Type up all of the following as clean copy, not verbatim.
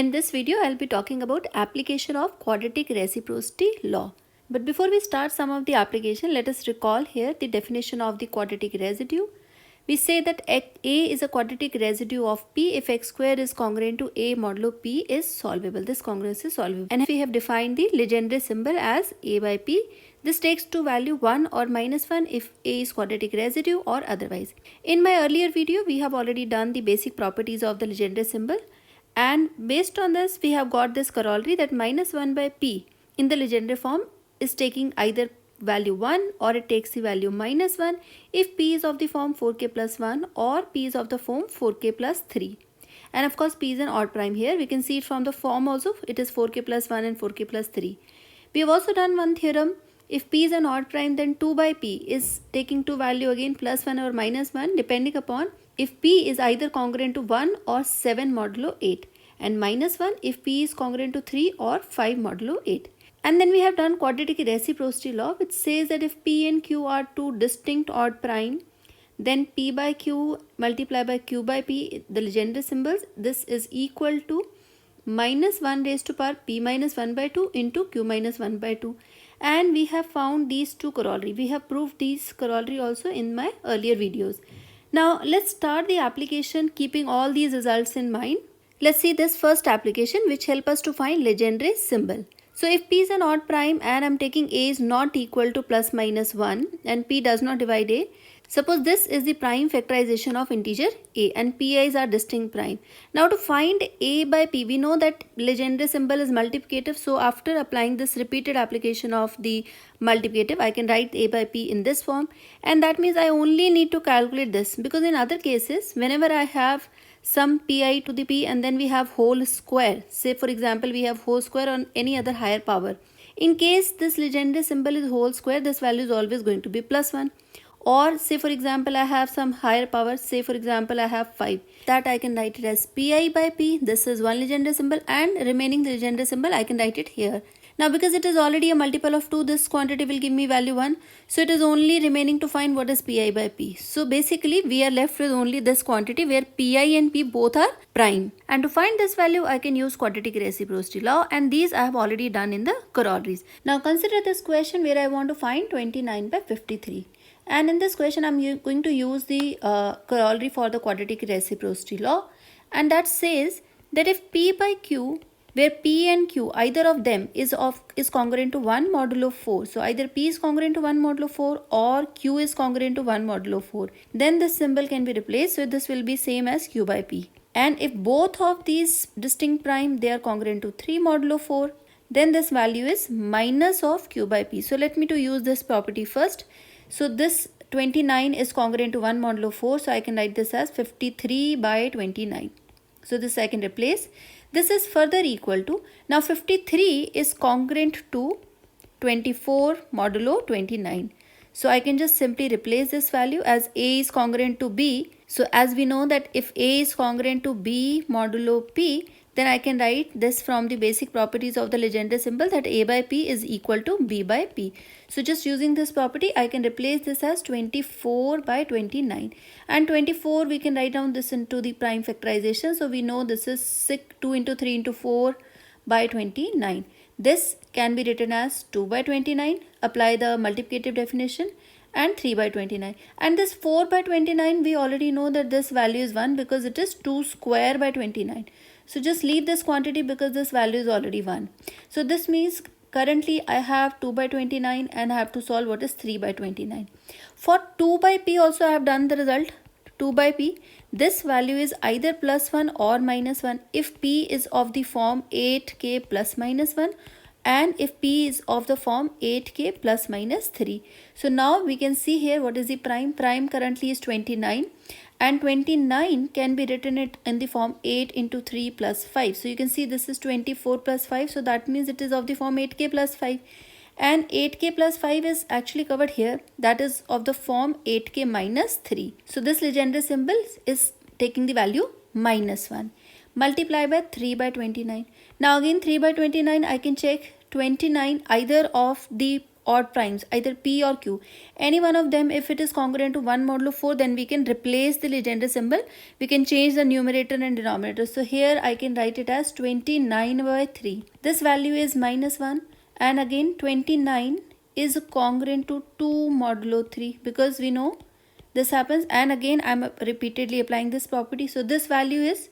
In this video, I'll be talking about application of quadratic reciprocity law. But before we start some of the application, let us recall here the definition of the quadratic residue. We say that A is a quadratic residue of P if x square is congruent to A modulo P is solvable. This congruence is solvable. And we have defined the Legendre symbol as A by P. This takes to value 1 or minus 1 if A is quadratic residue or otherwise. In my earlier video, we have already done the basic properties of the Legendre symbol. And based on this, we have got this corollary that minus 1 by P in the Legendre form is taking either value 1 or it takes the value minus 1 if P is of the form 4k plus 1 or P is of the form 4k plus 3. And of course, P is an odd prime here. We can see it from the form also. It is 4k plus 1 and 4k plus 3. We have also done one theorem. If P is an odd prime, then 2 by P is taking to value again plus 1 or minus 1 depending upon if P is either congruent to 1 or 7 modulo 8, and minus 1 if P is congruent to 3 or 5 modulo 8. And then we have done quadratic reciprocity law, which says that if P and Q are two distinct odd prime, then P by Q multiplied by Q by P, the Legendre symbols, this is equal to minus 1 raised to power P minus 1 by 2 into Q minus 1 by 2. And we have found these two corollary. We have proved these corollary also in my earlier videos. Now let's start the application keeping all these results in mind. Let's see this first application which help us to find Legendre symbol. So if P is an odd prime and I'm taking A is not equal to plus minus 1 and P does not divide A, suppose this is the prime factorization of integer A and Pi's are distinct prime. Now to find A by P, we know that Legendre symbol is multiplicative. So after applying this repeated application of the multiplicative, I can write A by P in this form. And that means I only need to calculate this, because in other cases, whenever I have some Pi to the P and then we have whole square, say for example we have whole square on any other higher power. In case this Legendre symbol is whole square, this value is always going to be plus 1. Or say for example I have some higher power, say for example I have 5. That I can write it as Pi by P. This is one Legendre symbol and remaining the Legendre symbol I can write it here. Now because it is already a multiple of 2, this quantity will give me value 1. So it is only remaining to find what is Pi by P. So basically we are left with only this quantity where Pi and P both are prime. And to find this value I can use quadratic reciprocity law, and these I have already done in the corollaries. Now consider this question where I want to find 29 by 53. And in this question, I'm going to use the corollary for the quadratic reciprocity law. And that says that if P by Q, where P and Q, either of them is congruent to 1 modulo 4. So either P is congruent to 1 modulo 4 or Q is congruent to 1 modulo 4. Then this symbol can be replaced. So this will be same as Q by P. And if both of these distinct prime, they are congruent to 3 modulo 4, then this value is minus of Q by P. So let me to use this property first. So this 29 is congruent to 1 modulo 4. So I can write this as 53 by 29. So this I can replace. This is further equal to, now 53 is congruent to 24 modulo 29. So I can just simply replace this value as A is congruent to B. So as we know that if A is congruent to B modulo P, then I can write this from the basic properties of the Legendre symbol that A by P is equal to B by P. So just using this property, I can replace this as 24 by 29. And 24, we can write down this into the prime factorization. So we know this is 2 into 3 into 4 by 29. This can be written as 2 by 29. Apply the multiplicative definition. And 3 by 29. And this 4 by 29, we already know that this value is 1 because it is 2 square by 29. So just leave this quantity because this value is already 1. So this means currently I have 2 by 29 and I have to solve what is 3 by 29. For 2 by P also I have done the result. 2 by P, this value is either plus 1 or minus 1 if P is of the form 8k plus minus 1. And if P is of the form 8k plus minus 3. So now we can see here what is the prime. Prime currently is 29. And 29 can be written it in the form 8 into 3 plus 5. So you can see this is 24 plus 5. So that means it is of the form 8k plus 5. And 8k plus 5 is actually covered here. That is of the form 8k minus 3. So this Legendre symbol is taking the value minus 1. Multiply by 3 by 29. Now again 3 by 29 I can check 29 either of the odd primes, either P or Q. Any one of them, if it is congruent to 1 modulo 4, then we can replace the Legendre symbol. We can change the numerator and denominator. So here I can write it as 29 by 3. This value is minus 1, and again 29 is congruent to 2 modulo 3, because we know this happens, and again I am repeatedly applying this property. So this value is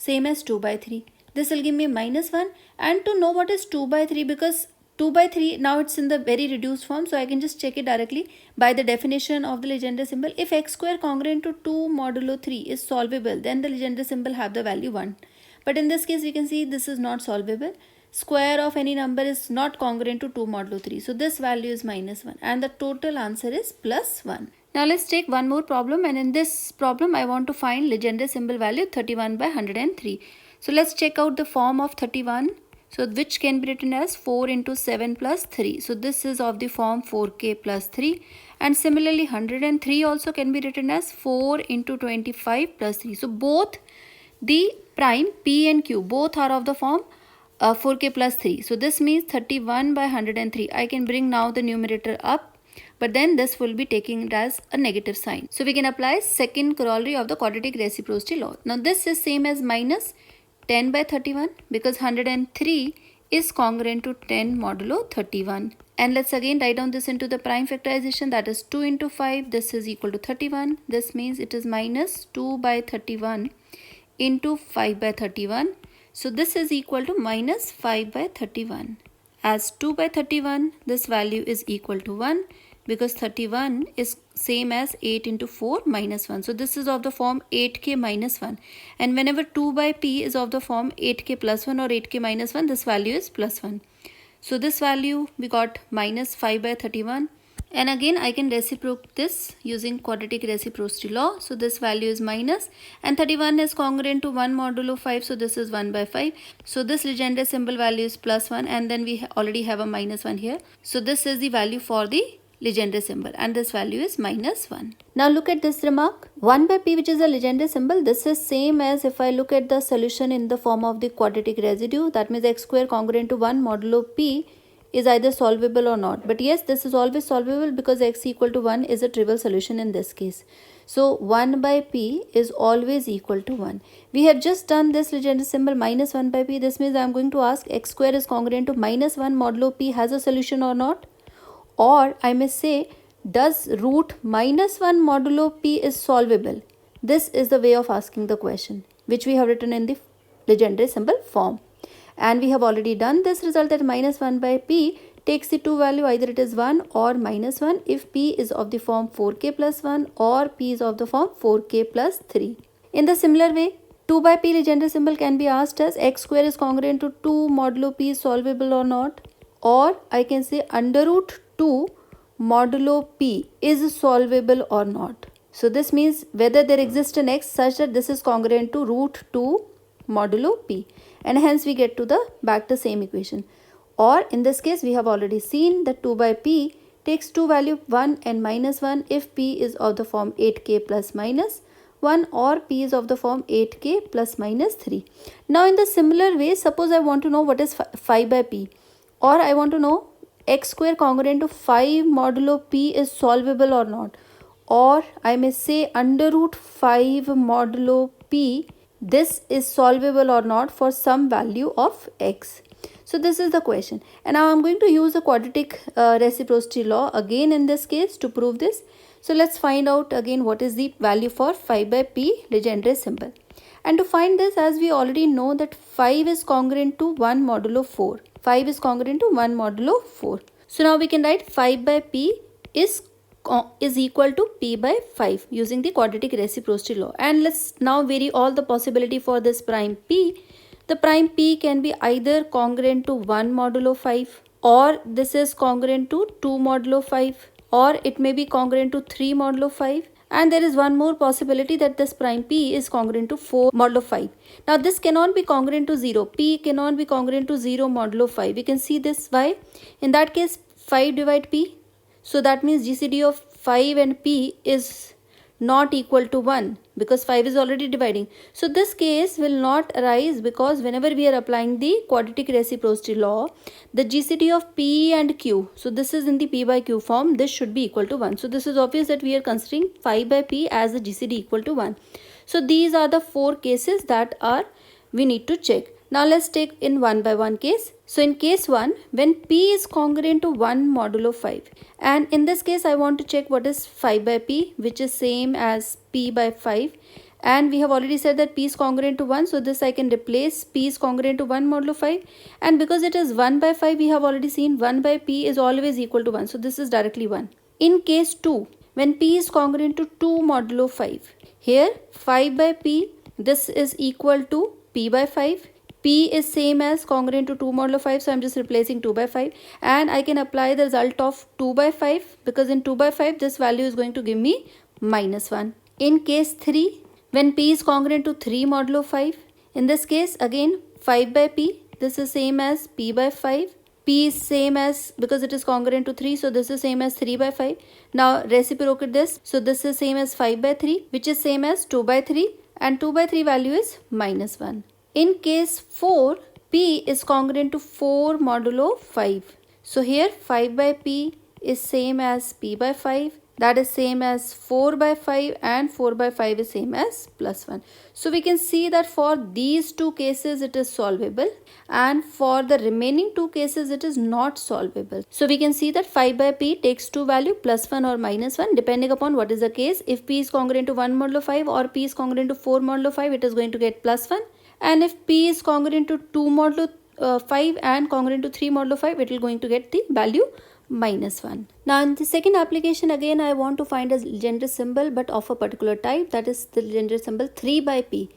same as 2 by 3. This will give me minus 1, and to know what is 2 by 3, because 2 by 3 now it's in the very reduced form, so I can just check it directly by the definition of the Legendre symbol. If x square congruent to 2 modulo 3 is solvable, then the Legendre symbol have the value 1. But in this case we can see this is not solvable. Square of any number is not congruent to 2 modulo 3. So this value is minus 1, and the total answer is plus 1. Now let's take one more problem, and in this problem I want to find Legendre symbol value 31 by 103. So let's check out the form of 31. So which can be written as 4 into 7 plus 3. So this is of the form 4k plus 3. And similarly 103 also can be written as 4 into 25 plus 3. So both the prime P and Q both are of the form 4k plus 3. So this means 31 by 103. I can bring now the numerator up, but then this will be taking it as a negative sign. So we can apply second corollary of the quadratic reciprocity law. Now this is same as minus 10 by 31, because 103 is congruent to 10 modulo 31. And let's again write down this into the prime factorization, that is 2 into 5, this is equal to 31. This means it is minus 2 by 31 into 5 by 31. So this is equal to minus 5 by 31. As 2 by 31, this value is equal to 1, because 31 is same as 8 into 4 minus 1. So this is of the form 8k minus 1. And whenever 2 by p is of the form 8k plus 1 or 8k minus 1, this value is plus 1. So this value we got minus 5 by 31. And again I can reciprocate this using quadratic reciprocity law. So this value is minus, and 31 is congruent to 1 modulo 5. So this is 1 by 5. So this Legendre symbol value is plus 1, and then we already have a minus 1 here. So this is the value for the Legendre symbol, and this value is minus 1. Now look at this remark. 1 by p, which is a Legendre symbol, this is same as if I look at the solution in the form of the quadratic residue. That means x square congruent to 1 modulo p is either solvable or not. But yes, this is always solvable, because x equal to 1 is a trivial solution in this case. So 1 by p is always equal to 1. We have just done this Legendre symbol minus 1 by p. This means I am going to ask x square is congruent to minus 1 modulo p has a solution or not. Or I may say, does root minus 1 modulo p is solvable? This is the way of asking the question, which we have written in the Legendre symbol form. And we have already done this result, that minus 1 by p takes the two value, either it is 1 or minus 1, if p is of the form 4k plus 1 or p is of the form 4k plus 3. In the similar way, 2 by p Legendre symbol can be asked as x square is congruent to 2 modulo p is solvable or not. Or I can say under root 2 modulo p is solvable or not. So this means whether there exists an x such that this is congruent to root 2 modulo p, and hence we get to the back the same equation. Or in this case we have already seen that 2 by p takes two value 1 and minus 1 if p is of the form 8k plus minus 1 or p is of the form 8k plus minus 3. Now in the similar way, suppose I want to know what is 5 by p, or I want to know x square congruent to 5 modulo p is solvable or not. Or I may say under root 5 modulo p, this is solvable or not for some value of x. So this is the question. And now I am going to use the quadratic reciprocity law again in this case to prove this. So let's find out again what is the value for 5 by p Legendre symbol. And to find this, as we already know that 5 is congruent to 1 modulo 4. 5 is congruent to 1 modulo 4. So now we can write 5 by p is equal to p by 5 using the quadratic reciprocity law. And let's now vary all the possibility for this prime p. The prime p can be either congruent to 1 modulo 5, or this is congruent to 2 modulo 5, or it may be congruent to 3 modulo 5. And there is one more possibility that this prime p is congruent to 4 modulo 5. Now this cannot be congruent to 0. P cannot be congruent to 0 modulo 5. We can see this. Why? In that case 5 divide p. So that means GCD of 5 and p is not equal to 1 because 5 is already dividing. So this case will not arise because whenever we are applying the quadratic reciprocity law, the GCD of P and Q, so this is in the P by Q form, this should be equal to 1. So this is obvious that we are considering 5 by P as the GCD equal to 1. So these are the 4 cases that we need to check. Now let's take in one by one case. So in case 1, when P is congruent to 1 modulo 5, and in this case I want to check what is 5 by P, which is same as P by 5, and we have already said that P is congruent to 1, so this I can replace P is congruent to 1 modulo 5, and because it is 1 by 5, we have already seen 1 by P is always equal to 1, so this is directly 1. In case 2, when P is congruent to 2 modulo 5, here 5 by P, this is equal to P by 5. P is same as congruent to 2 modulo 5, so I am just replacing 2 by 5, and I can apply the result of 2 by 5 because in 2 by 5 this value is going to give me -1. In case 3, when P is congruent to 3 modulo 5, in this case again 5 by P, this is same as P by 5. P is same as, because it is congruent to 3, so this is same as 3 by 5. Now reciprocate this, so this is same as 5 by 3, which is same as 2 by 3, and 2 by 3 value is -1. In case 4, P is congruent to 4 modulo 5. So here 5 by P is same as P by 5. That is same as 4 by 5, and 4 by 5 is same as +1. So we can see that for these two cases it is solvable, and for the remaining two cases it is not solvable. So we can see that 5 by P takes two value, +1 or -1, depending upon what is the case. If P is congruent to 1 modulo 5 or P is congruent to 4 modulo 5, it is going to get +1. And if P is congruent to 2 modulo 5 and congruent to 3 modulo 5, it will going to get the value -1. Now in the second application, again I want to find a Legendre symbol but of a particular type, that is the Legendre symbol 3 by P.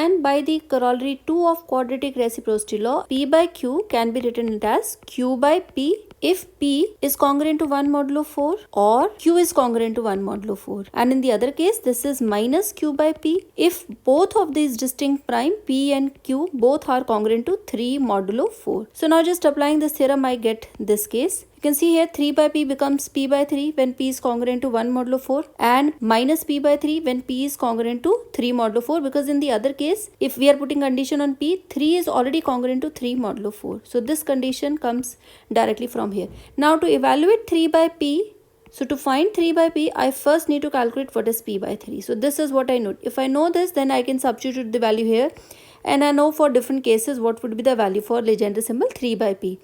And by the corollary 2 of quadratic reciprocity law, P by Q can be written as Q by P if P is congruent to 1 modulo 4 or Q is congruent to 1 modulo 4. And in the other case, this is minus Q by P if both of these distinct prime P and Q both are congruent to 3 modulo 4. So now just applying this theorem, I get this case. You can see here 3 by P becomes P by 3 when P is congruent to 1 modulo 4, and minus P by 3 when P is congruent to 3 modulo 4, because in the other case, if we are putting condition on P, 3 is already congruent to 3 modulo 4. So this condition comes directly from here. Now to evaluate 3 by P, so to find 3 by P, I first need to calculate what is P by 3. So this is what I know. If I know this, then I can substitute the value here, and I know for different cases what would be the value for Legendre symbol 3 by P.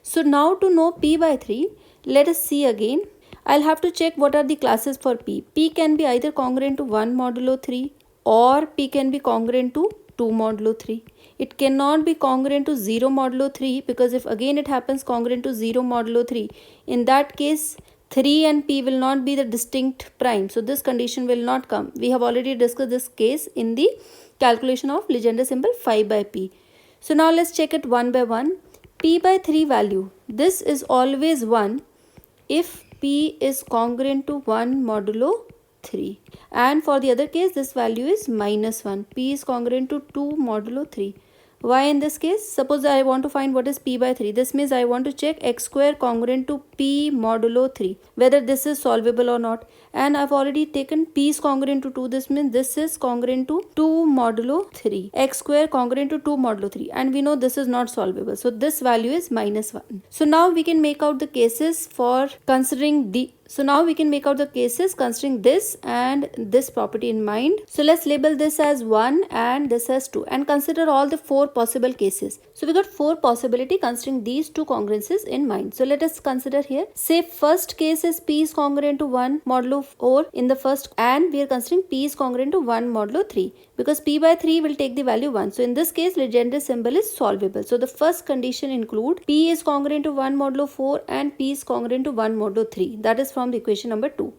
So now to know P by 3, let us see again. I'll have to check what are the classes for P. P can be either congruent to 1 modulo 3 or P can be congruent to 2 modulo 3. It cannot be congruent to 0 modulo 3, because if again it happens congruent to 0 modulo 3, in that case 3 and P will not be the distinct prime. So this condition will not come. We have already discussed this case in the calculation of Legendre symbol 5 by P. So now let's check it one by one. P by 3 value, this is always 1 if P is congruent to 1 modulo 3, and for the other case this value is -1. P is congruent to 2 modulo 3. Why in this case? Suppose I want to find what is P by 3. This means I want to check x square congruent to P modulo 3, whether this is solvable or not. And I've already taken P is congruent to 2. This means this is congruent to 2 modulo 3. X square congruent to 2 modulo 3. And we know this is not solvable. So this value is -1. So now we can make out the cases for considering this and this property in mind. So let's label this as 1 and this as 2 and consider all the 4 possible cases. So we got 4 possibility considering these two congruences in mind. So let us consider here. Say first case is P is congruent to 1 modulo 4 in the first, and we are considering P is congruent to 1 modulo 3, because P by 3 will take the value 1. So in this case Legendre symbol is solvable. So the first condition include P is congruent to 1 modulo 4 and P is congruent to 1 modulo 3. That is from the equation number 2.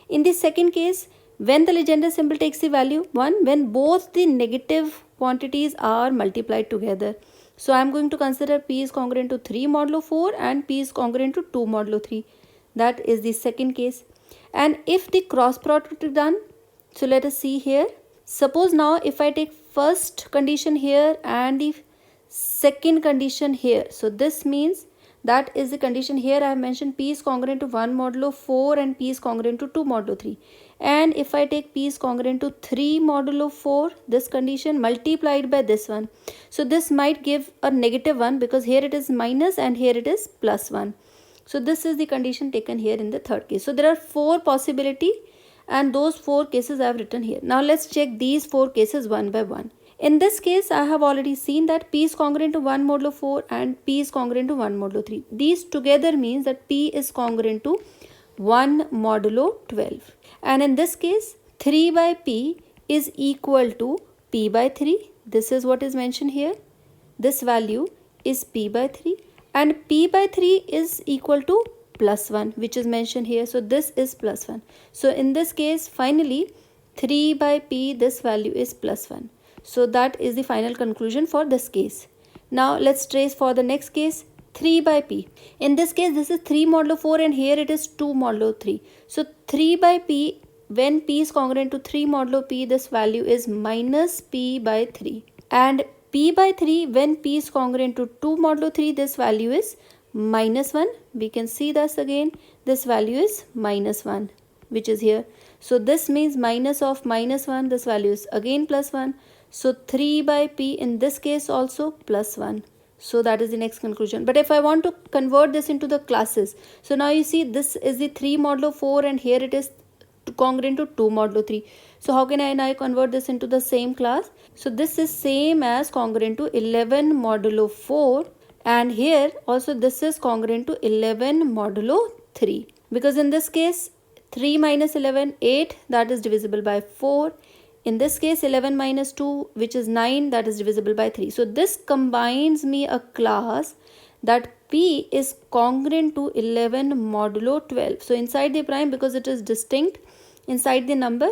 In the second case, when the Legendre symbol takes the value 1, when both the negative quantities are multiplied together. So I am going to consider P is congruent to 3 modulo 4 and P is congruent to 2 modulo 3. That is the second case. And if the cross product is done, so let us see here. Suppose now if I take first condition here and the second condition here, so this means that is the condition here I have mentioned P is congruent to 1 modulo 4 and P is congruent to 2 modulo 3. and if I take p is congruent to 3 modulo 4, this condition multiplied by this one, so this might give a negative 1 because here it is minus and here it is plus 1. So this is the condition taken here in the third case. So there are 4 possibility and those 4 cases I have written here. Now let's check these 4 cases one by one. In this case, I have already seen that p is congruent to 1 modulo 4 and p is congruent to 1 modulo 3. These together means that p is congruent to 1 modulo 12. And in this case, 3 by p is equal to p by 3. This is what is mentioned here. This value is p by 3 and p by 3 is equal to plus 1, which is mentioned here. So this is plus 1. So in this case, finally 3 by p, this value is plus 1. So that is the final conclusion for this case. Now let's trace for the next case, 3 by p. In this case, this is 3 modulo 4 and here it is 2 modulo 3. So 3 by p, when p is congruent to 3 modulo p, this value is minus p by 3. And p by 3, when p is congruent to 2 modulo 3, this value is minus 1. We can see this again. This value is minus 1, which is here. So this means minus of minus 1, this value is again plus 1. So 3 by p in this case also plus 1. So that is the next conclusion. But if I want to convert this into the classes, so now you see this is the 3 modulo 4 and here it is congruent to 2 modulo 3. So how can I now convert this into the same class? So this is same as congruent to 11 modulo 4 and here also this is congruent to 11 modulo 3. Because in this case 3 minus 11, 8, that is divisible by 4. In this case 11 minus 2, which is 9, that is divisible by 3. So this combines me a class that p is congruent to 11 modulo 12. So inside the prime, because it is distinct, inside the number,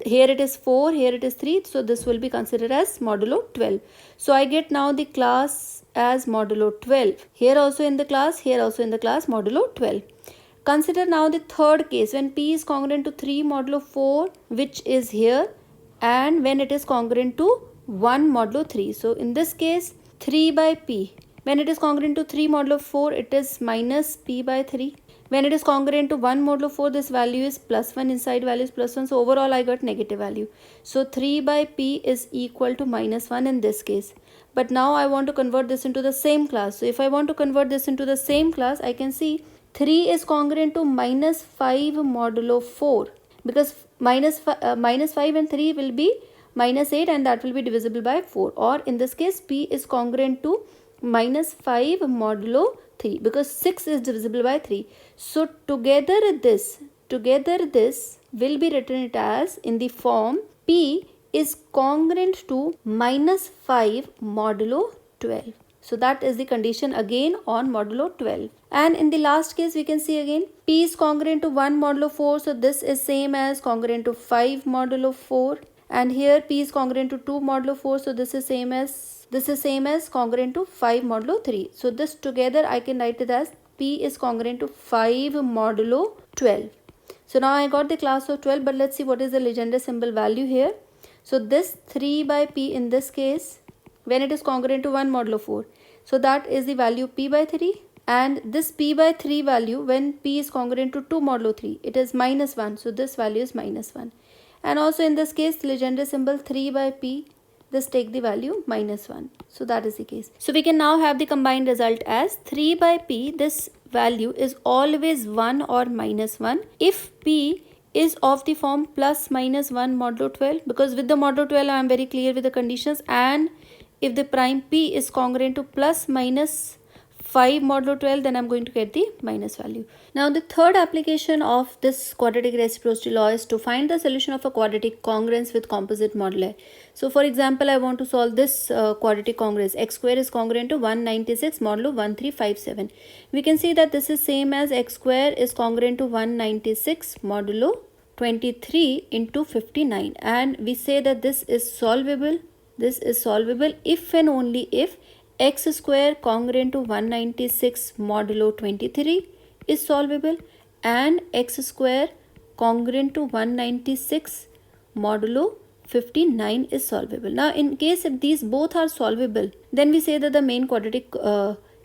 here it is 4, here it is 3. So this will be considered as modulo 12. So I get now the class as modulo 12. Here also in the class, here also in the class modulo 12. Consider now the third case when p is congruent to 3 modulo 4, which is here, and when it is congruent to 1 modulo 3. So in this case 3 by p, when it is congruent to 3 modulo 4, it is minus p by 3. When it is congruent to 1 modulo 4, this value is plus 1, inside value is plus 1. So overall I got negative value. So 3 by p is equal to minus 1 in this case. But now I want to convert this into the same class. So if I want to convert this into the same class, I can see 3 is congruent to minus 5 modulo 4. Because minus 5 and 3 will be minus 8 and that will be divisible by 4. Or in this case, p is congruent to minus 5 modulo 3 because 6 is divisible by 3. So together this will be written it as in the form p is congruent to minus 5 modulo 12. So that is the condition again on modulo 12. And in the last case, we can see again p is congruent to 1 modulo 4. So this is same as congruent to 5 modulo 4. And here p is congruent to 2 modulo 4. So this is same as congruent to 5 modulo 3. So this together I can write it as p is congruent to 5 modulo 12. So now I got the class of 12, but let's see what is the Legendre symbol value here. So this 3 by p in this case, when it is congruent to 1 modulo 4. So that is the value p by 3. And this p by 3 value, when p is congruent to 2 modulo 3, it is minus 1. So this value is minus 1. And also in this case, Legendre symbol 3 by p, this take the value minus 1. So that is the case. So we can now have the combined result as 3 by p, this value is always 1 or minus 1 if p is of the form plus minus 1 modulo 12, because with the modulo 12 I am very clear with the conditions, and if the prime p is congruent to plus minus 5 modulo 12, then I am going to get the minus value. Now the third application of this quadratic reciprocity law is to find the solution of a quadratic congruence with composite moduli. So for example, I want to solve this quadratic congruence. X square is congruent to 196 modulo 1357. We can see that this is same as x square is congruent to 196 modulo 23 into 59, and we say that this is solvable. This is solvable if and only if x square congruent to 196 modulo 23 is solvable and x square congruent to 196 modulo 59 is solvable. Now in case if these both are solvable, then we say that the main quadratic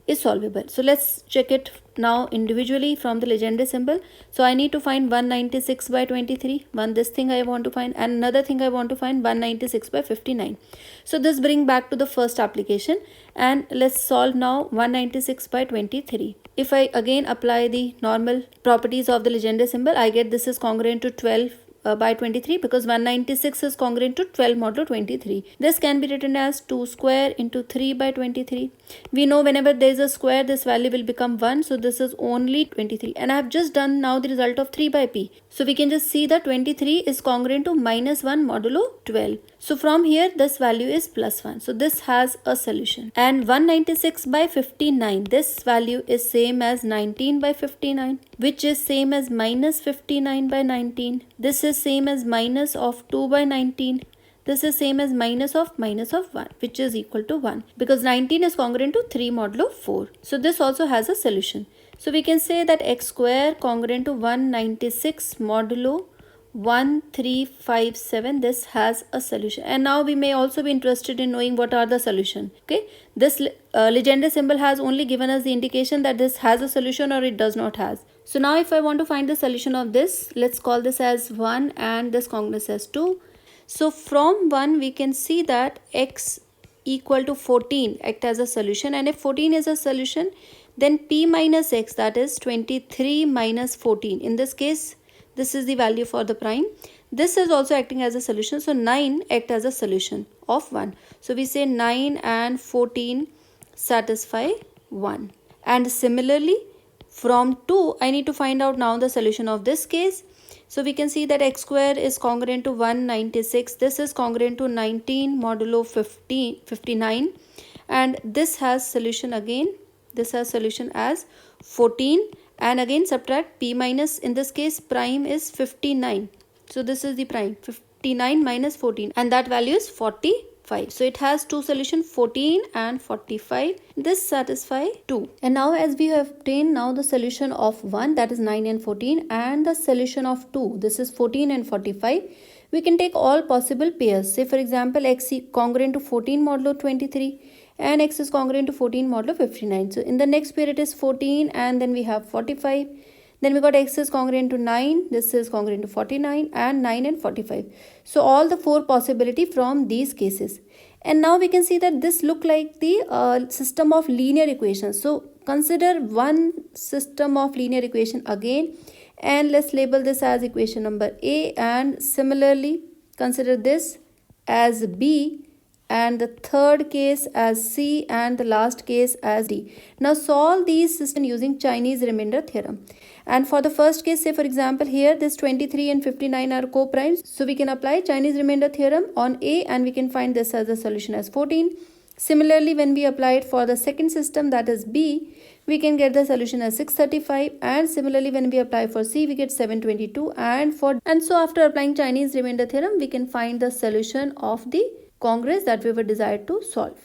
is solvable. So let's check it now individually from the Legendre symbol. So I need to find 196 by 23. This thing I want to find, and another thing I want to find 196 by 59. So this bring back to the first application, and let's solve now 196 by 23. If I again apply the normal properties of the Legendre symbol, I get this is congruent to 12 by 23, because 196 is congruent to 12 modulo 23. This can be written as 2 square into 3 by 23. We know whenever there is a square, this value will become 1. So this is only 23. And I have just done now the result of 3 by p. So we can just see that 23 is congruent to minus 1 modulo 12. So from here, this value is plus 1. So this has a solution. And 196 by 59, this value is same as 19 by 59, which is same as minus 59 by 19. This is same as minus of 2 by 19. This is same as minus of 1, which is equal to 1, because 19 is congruent to 3 modulo 4. So this also has a solution. So we can say that x square congruent to 196 modulo 1357, this has a solution. And now we may also be interested in knowing what are the solution. Okay, this Legendre symbol has only given us the indication that this has a solution or it does not has. So now if I want to find the solution of this, let's call this as 1 and this congruence as 2. So from 1 we can see that x equal to 14 act as a solution, and if 14 is a solution, then p minus x, that is 23 minus 14. In this case, this is the value for the prime. This is also acting as a solution. So 9 act as a solution of 1. So we say 9 and 14 satisfy 1. And similarly, from 2, I need to find out now the solution of this case. So we can see that x square is congruent to 196. This is congruent to 19 modulo 59. And this has solution again. This has solution as 14. And again subtract p minus, in this case prime is 59. So this is the prime, 59 minus 14, and that value is 45. So it has two solutions, 14 and 45. This satisfy 2. And now as we have obtained now the solution of 1, that is 9 and 14, and the solution of 2, this is 14 and 45, we can take all possible pairs. Say for example, x congruent to 14 modulo 23. And x is congruent to 14 modulo 59. So in the next pair it is 14 and then we have 45. Then we got x is congruent to 9. This is congruent to 49 and 9 and 45. So all the 4 possibility from these cases. And now we can see that this look like the system of linear equations. So consider one system of linear equation again. And let's label this as equation number A. And similarly consider this as B, and the third case as C, and the last case as D. Now solve these systems using Chinese remainder theorem. And for the first case, say for example here this 23 and 59 are co-primes. So we can apply Chinese remainder theorem on A and we can find this as a solution as 14. Similarly, when we apply it for the second system, that is B, we can get the solution as 635. And similarly, when we apply for C, we get 722. And so after applying Chinese remainder theorem, we can find the solution of the congruence that we were desired to solve.